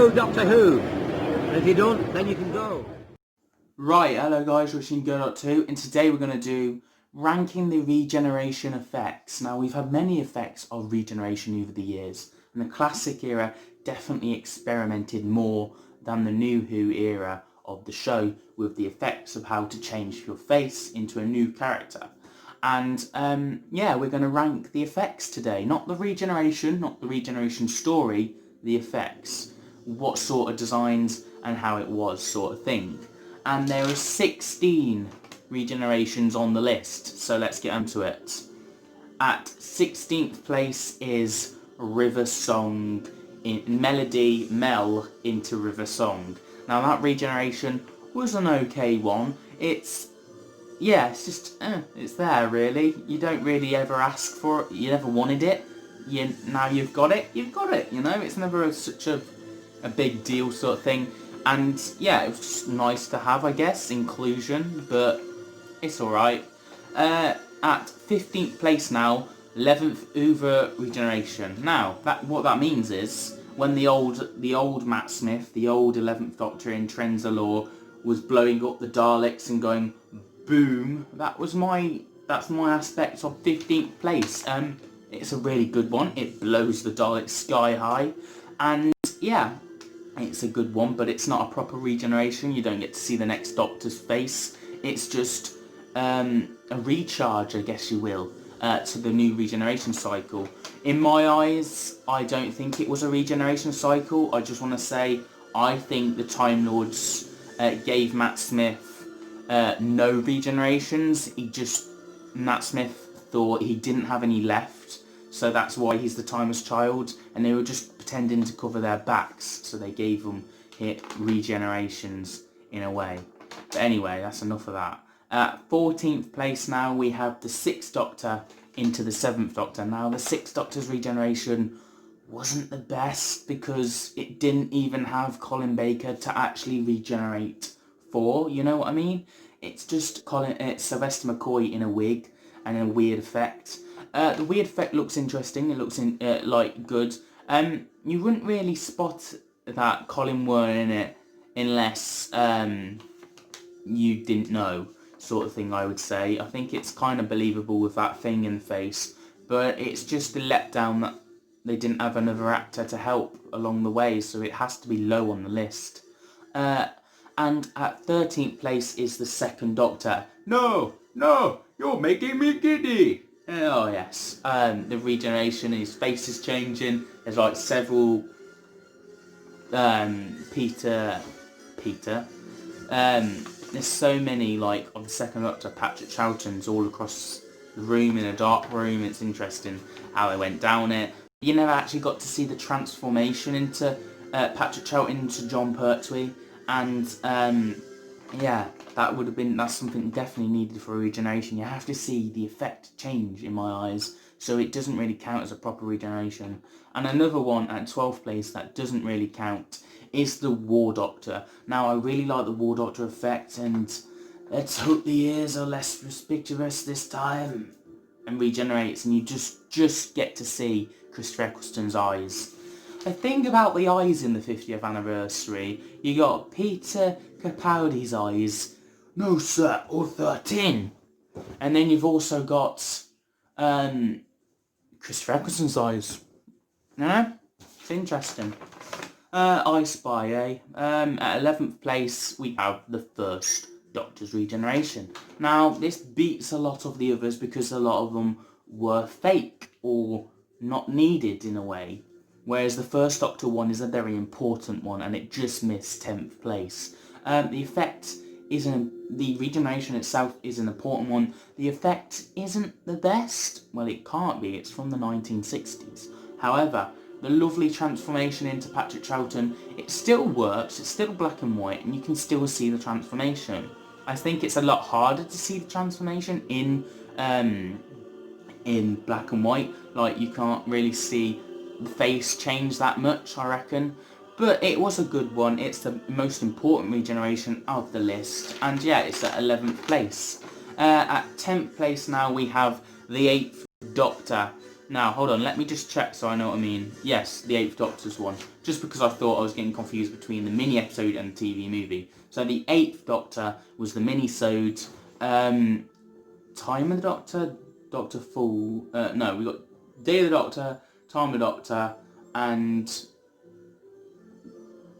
know Doctor Who. And if you don't, then you can go. Right, hello guys, Rushing Go.2, and today we're going to do ranking the regeneration effects. Now, we've had many effects of regeneration over the years, and the classic era definitely experimented more than the new Who era of the show with the effects of how to change your face into a new character. And yeah, we're going to rank the effects today, not the regeneration story, the effects, what sort of designs and how it was sort of thing. And there are 16 regenerations on the list, so let's get onto it. At 16th place is River Song, in Melody Mel into River Song. Now that regeneration was an okay one. It's just, it's there really. You don't really ever ask for it, you never wanted it. Now you've got it, you know, it's never such a big deal sort of thing. And yeah, it was just nice to have, I guess, inclusion, but it's alright. At 15th place now, 11th Uber regeneration. Now, what that means is, when the old Matt Smith, the old 11th Doctor in Trends of Law, was blowing up the Daleks and going boom, that's my aspect of 15th place. It's a really good one. It blows the Daleks sky high, and yeah, it's a good one, but it's not a proper regeneration. You don't get to see the next Doctor's face. It's just a recharge, I guess you will, to the new regeneration cycle. In my eyes, I don't think it was a regeneration cycle. I just want to say, I think the Time Lords gave Matt Smith no regenerations. Matt Smith thought he didn't have any left, so that's why he's the Timeless Child, and they were just pretending to cover their backs, so they gave them regenerations in a way. But anyway, that's enough of that. At 14th place now, we have the 6th Doctor into the 7th Doctor. Now, the 6th Doctor's regeneration wasn't the best because it didn't even have Colin Baker to actually regenerate for, you know what I mean? It's just Sylvester McCoy in a wig and a weird effect. The weird effect looks interesting, it looks good. You wouldn't really spot that Colin weren't in it unless you didn't know, sort of thing, I would say. I think it's kind of believable with that thing in the face, but it's just a letdown that they didn't have another actor to help along the way, so it has to be low on the list. And at 13th place is the 2nd Doctor. No, you're making me giddy. Oh yes, the regeneration, his face is changing. There's like several Peter. There's so many like of the 2nd Doctor, Patrick Troughton's all across the room in a dark room. It's interesting how they went down it. You never actually got to see the transformation into Patrick Troughton into John Pertwee, and yeah, that's something definitely needed for a regeneration. You have to see the effect change in my eyes, so it doesn't really count as a proper regeneration. And another one at 12th place that doesn't really count is the War Doctor. Now, I really like the War Doctor effect, and let's hope the ears are less conspicuous this time and regenerates, and you just get to see Christopher Eccleston's eyes. The thing about the eyes in the 50th anniversary, you got Peter Capaldi's eyes, no sir, or 13. And then you've also got Christopher Eccleston's eyes. You know? It's interesting. I Spy, eh? At 11th place, we have the 1st Doctor's regeneration. Now, this beats a lot of the others because a lot of them were fake or not needed in a way. Whereas the 1st Doctor one is a very important one, and it just missed 10th place. The regeneration itself is an important one. The effect isn't the best. Well, it can't be. It's from the 1960s. However, the lovely transformation into Patrick Troughton, it still works. It's still black and white, and you can still see the transformation. I think it's a lot harder to see the transformation in black and white. Like, you can't really see the face change that much, I reckon. But it was a good one. It's the most important regeneration of the list. And yeah, it's at 11th place. At 10th place now we have the 8th Doctor. Now, hold on, let me just check so I know what I mean. Yes, the 8th Doctor's one. Just because I thought I was getting confused between the mini-episode and the TV movie. So the 8th Doctor was the mini-sode. Time of the Doctor, Doctor Fall... no, we got Day of the Doctor, Time of the Doctor, and...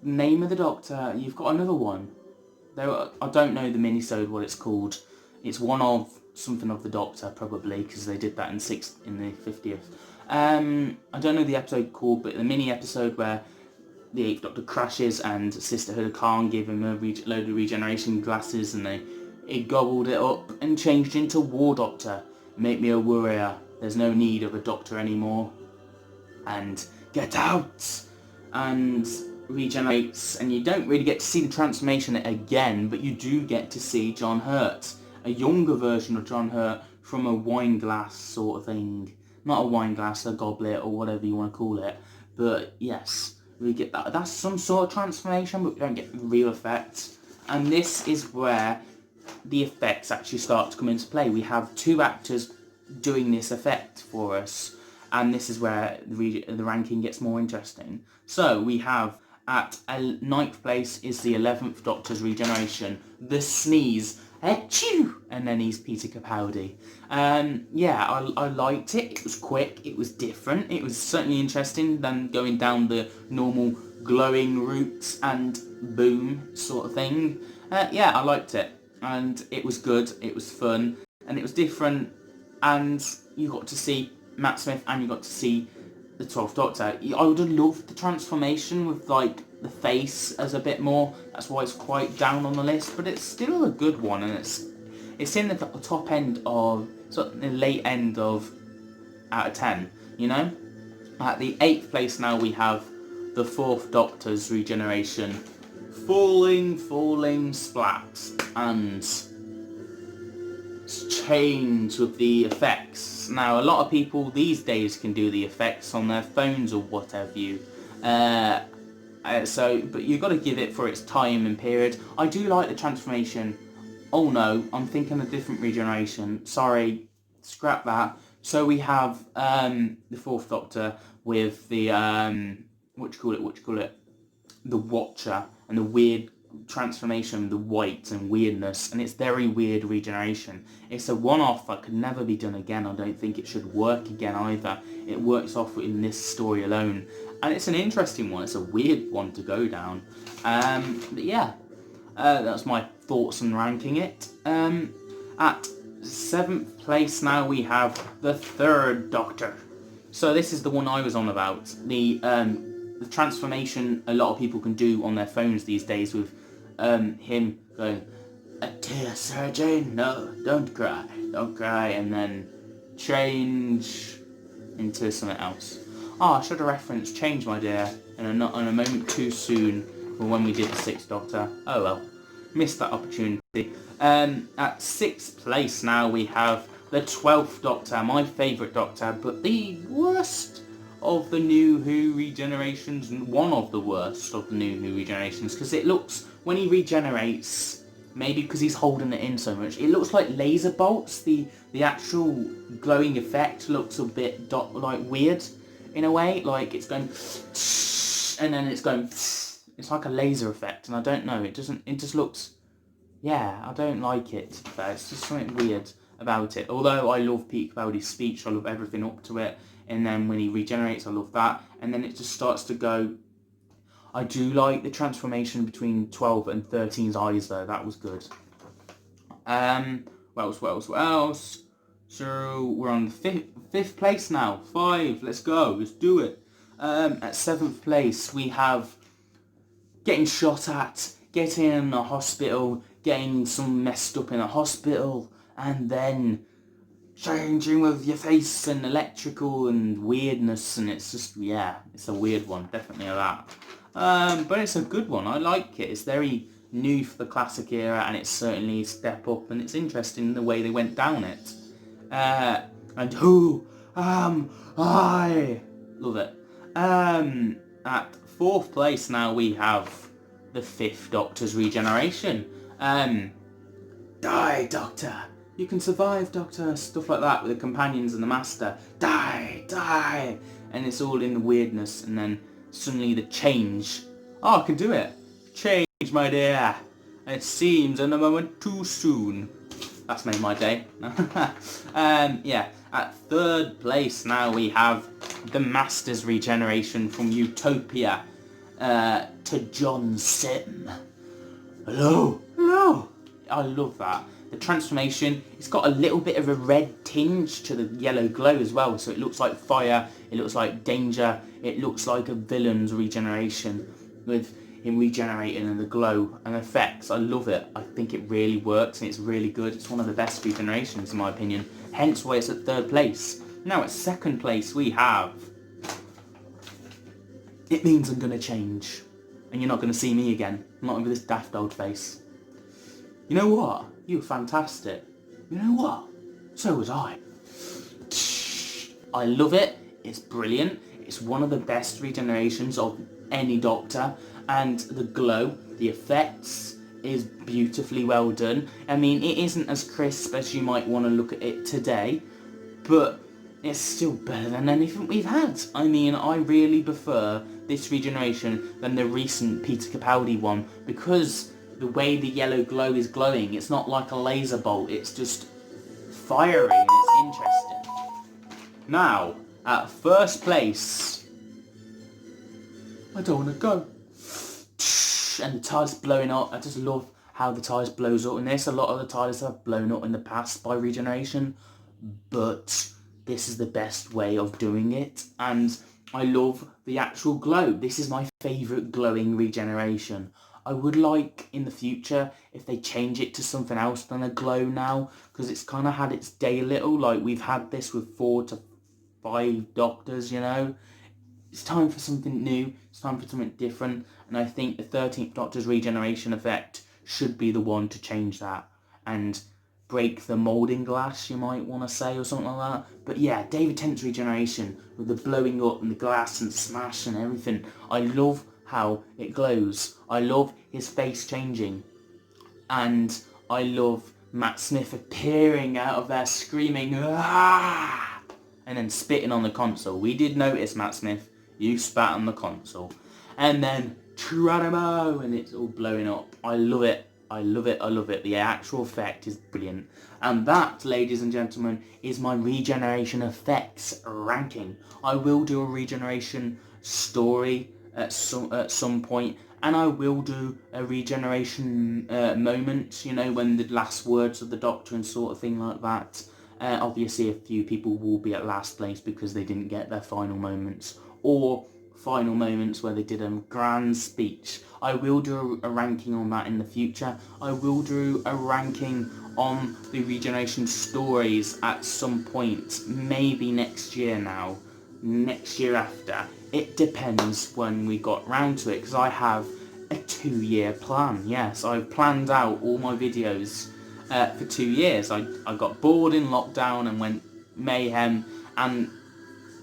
Name of the Doctor. You've got another one. I don't know the mini-sode, what it's called. It's one of... something of the Doctor, probably, because they did that in the 50th. I don't know the episode called, but the mini episode where the 8th Doctor crashes and Sisterhood of Khan give him a load of regeneration glasses, and he gobbled it up and changed into War Doctor. Make me a warrior. There's no need of a doctor anymore. And get out! And regenerates, and you don't really get to see the transformation again, but you do get to see John Hurt. A younger version of John Hurt from a wine glass sort of thing. Not a wine glass, a goblet, or whatever you want to call it. But yes, we get that. That's some sort of transformation, but we don't get the real effects. And this is where the effects actually start to come into play. We have 2 actors doing this effect for us. And this is where the ranking gets more interesting. So we have at 9th place is the 11th Doctor's regeneration. The sneeze. Achoo! And then he's Peter Capaldi. Yeah, I liked it. It was quick. It was different. It was certainly interesting than going down the normal glowing route and boom sort of thing. Yeah, I liked it. And it was good. It was fun. And it was different. And you got to see Matt Smith and you got to see the 12th Doctor. I would have loved the transformation with like the face as a bit more. That's why it's quite down on the list, but it's still a good one, and it's in the top end of, sort of the late end of out of 10, you know. At the 8th place now we have the 4th Doctor's regeneration. Falling splats and change with the effects. Now a lot of people these days can do the effects on their phones or whatever you. But you've got to give it for its time and period. I do like the transformation. Oh no, I'm thinking a different regeneration. Sorry, scrap that. So we have the 4th Doctor with the what do you call it? The Watcher, and the weird transformation, the white and weirdness, and it's very weird regeneration. It's a one-off that could never be done again. I don't think it should work again either. It works off in this story alone, and it's an interesting one. It's a weird one to go down. But yeah, that's my thoughts on ranking it. At 7th place now we have the 3rd Doctor. So this is the one I was on about. The transformation a lot of people can do on their phones these days with him going, "A tear, Sarah Jane, no, don't cry," and then change into something else. Oh, I should have referenced Change, My Dear, and not on a moment too soon for when we did the 6th Doctor. Oh well, missed that opportunity. At 6th place now we have the 12th Doctor, my favourite Doctor, but the worst of the New Who regenerations, and one of the worst of the New Who regenerations, because it looks, when he regenerates, maybe because he's holding it in so much, it looks like laser bolts. The actual glowing effect looks a bit like weird in a way, like it's going and then it's going, it's like a laser effect, and I don't know, it just looks, yeah, I don't like it. It's just something weird about it. Although I love Pete Capaldi's speech, I love everything up to it, and then when he regenerates I love that, and then it just starts to go. I do like the transformation between 12 and 13's eyes though, that was good. What else? So we're on the 5th place now. 5, let's go, let's do it. At 7th place we have getting shot at, getting in the hospital, getting some messed up in a hospital, and then changing with your face and electrical and weirdness, and it's just, yeah, it's a weird one, definitely a that. But it's a good one, I like it. It's very new for the classic era, and it's certainly a step up, and it's interesting the way they went down it. And who am I? Love it. At 4th place now we have the 5th Doctor's regeneration. Die, Doctor, You can survive, Doctor. Stuff like that with the companions and the Master. Die, die. And it's all in the weirdness. And then suddenly the change. Oh, I can do it. Change, my dear. It seems in a moment too soon. That's made my day. Yeah, at third place now we have the Master's regeneration from Utopia to John Sim. Hello, hello. I love that. The transformation, it's got a little bit of a red tinge to the yellow glow as well. So it looks like fire, it looks like danger, it looks like a villain's regeneration with him regenerating and the glow and effects. I love it. I think it really works and it's really good. It's one of the best regenerations in my opinion. Hence why it's at third place. Now at second place we have... It means I'm going to change. And you're not going to see me again. Not with this daft old face. You know what? You were fantastic. You know what? So was I. I love it. It's brilliant. It's one of the best regenerations of any Doctor. And the glow, the effects is beautifully well done. I mean, it isn't as crisp as you might want to look at it today. But it's still better than anything we've had. I mean, I really prefer this regeneration than the recent Peter Capaldi one. Because the way the yellow glow is glowing, it's not like a laser bolt, it's just fiery and it's interesting. Now, at first place, I don't want to go. And the TARDIS blowing up, I just love how the TARDIS blows up in this. A lot of the TARDIS have blown up in the past by regeneration, but this is the best way of doing it, and I love the actual glow. This is my favourite glowing regeneration. I would like in the future if they change it to something else than a glow now, because it's kind of had its day a little. Like we've had this with 4 to 5 Doctors, you know. It's time for something new. It's time for something different, and I think the 13th Doctor's regeneration effect should be the one to change that and break the moulding glass, you might want to say, or something like that. But yeah, David Tennant's regeneration with the blowing up and the glass and smash and everything. I love how it glows. I love his face changing. And I love Matt Smith appearing out of there screaming, "Ah!" and then spitting on the console. We did notice, Matt Smith, you spat on the console. And then, Geronimo, and it's all blowing up. I love it. I love it, I love it. The actual effect is brilliant. And that, ladies and gentlemen, is my regeneration effects ranking. I will do a regeneration story at some point, and I will do a regeneration moment, you know, when the last words of the Doctor and sort of thing like that. Obviously, a few people will be at last place because they didn't get their final moments, or final moments where they did a grand speech. I will do a ranking on that in the future. I will do a ranking on the regeneration stories at some point, maybe next year now, next year after. It depends when we got round to it, because I have a 2-year plan. Yes, I've planned out all my videos for 2 years. I got bored in lockdown and went mayhem and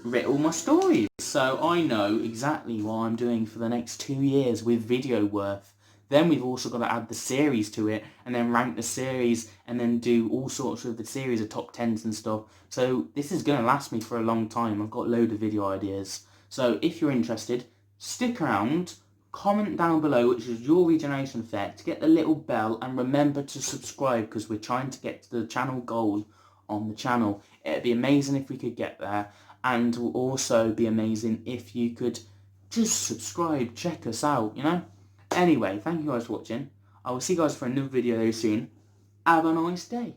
writ all my stories. So I know exactly what I'm doing for the next 2 years with video worth. Then we've also got to add the series to it, and then rank the series, and then do all sorts of the series of top 10s and stuff. So this is going to last me for a long time. I've got a load of video ideas. So if you're interested, stick around, comment down below which is your regeneration effect, get the little bell, and remember to subscribe, because we're trying to get to the channel goal on the channel. It'd be amazing if we could get there. And will also be amazing if you could just subscribe, check us out, you know? Anyway, thank you guys for watching. I will see you guys for another video very soon. Have a nice day.